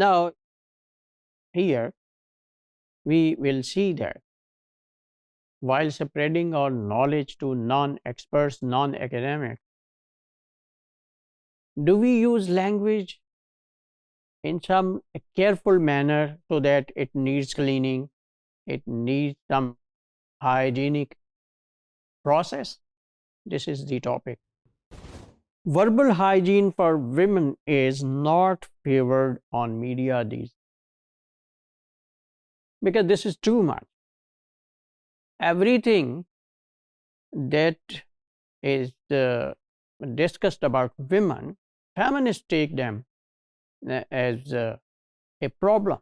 Now, here we will see that while spreading our knowledge to non-experts, non-academics, do we use language in some careful manner so that it needs cleaning, it needs some hygienic process? This is the topic. Verbal hygiene for women is not favored on media these days because this is too much. Everything that is discussed about women, feminists take them as a problem,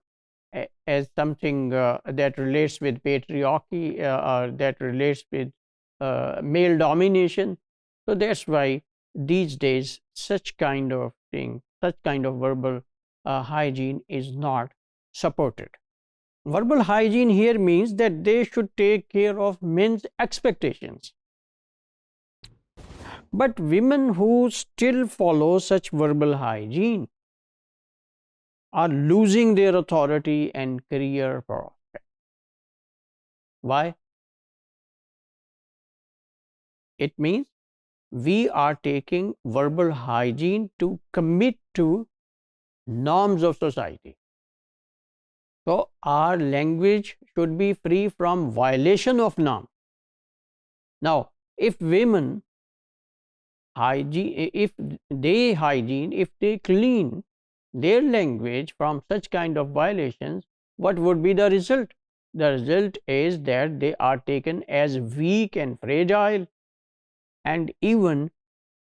as something that relates with patriarchy or that relates with male domination. So that's why these days such kind of thing, such kind of verbal hygiene is not supported. Verbal hygiene here means that they should take care of men's expectations. But women who still follow such verbal hygiene are losing their authority and career prospects. Why? It means we are taking verbal hygiene to commit to norms of society. So our language should be free from violation of norms. Now, if women hygiene, if they clean their language from such kind of violations, what would be the result? The result is that they are taken as weak and fragile, and even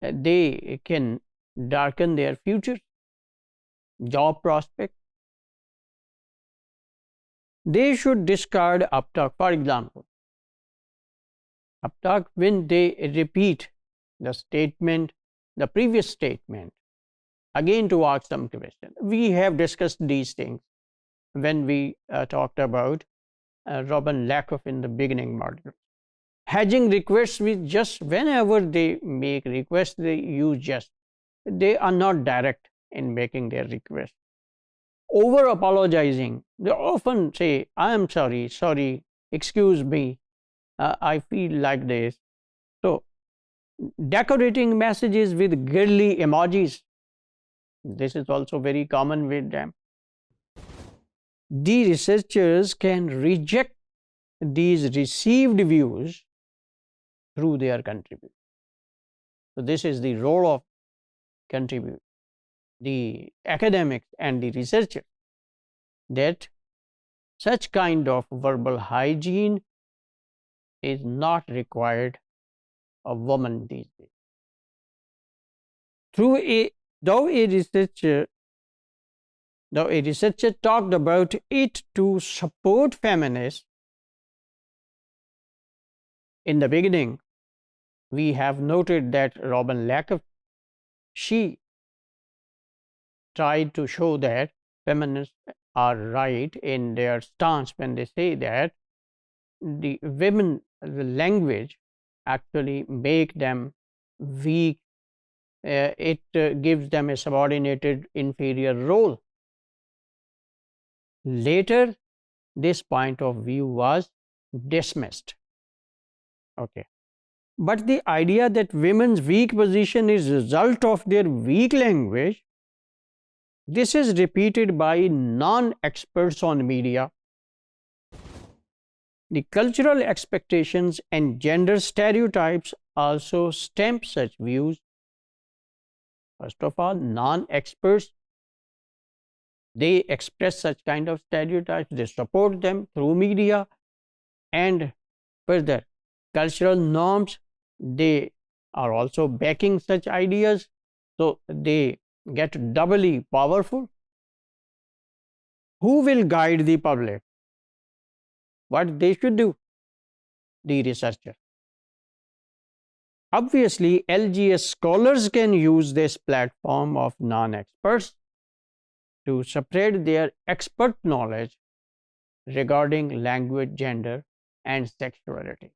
they can darken their future, job prospects. They should discard uptalk. For example, uptalk, when they repeat the statement, the previous statement, again to ask some question. We have discussed these things when we talked about Robin Lakoff in the beginning module. Hedging requests with just whenever they make requests, they use just. They are not direct in making their request. Over apologizing, they often say, I am sorry, excuse me, I feel like this. So, decorating messages with girly emojis, this is also very common with them. The researchers can reject these received views through their contribution. So, this is the role of contribute, the academics and the researchers, that such kind of verbal hygiene is not required of women these days. Though a researcher talked about it to support feminists, in the beginning, we have noted that Robin Lakoff, she tried to show that feminists are right in their stance when they say that the women, the language actually make them weak. It gives them a subordinated inferior role. Later, this point of view was dismissed. Okay. But the idea that women's weak position is a result of their weak language, this is repeated by non-experts on media. The cultural expectations and gender stereotypes also stamp such views. First of all, non-experts, they express such kind of stereotypes, they support them through media, and further, cultural norms, they are also backing such ideas, so they get doubly powerful. Who will guide the public? What they should do? The researcher. Obviously, LGS scholars can use this platform of non-experts to spread their expert knowledge regarding language, gender, and sexuality.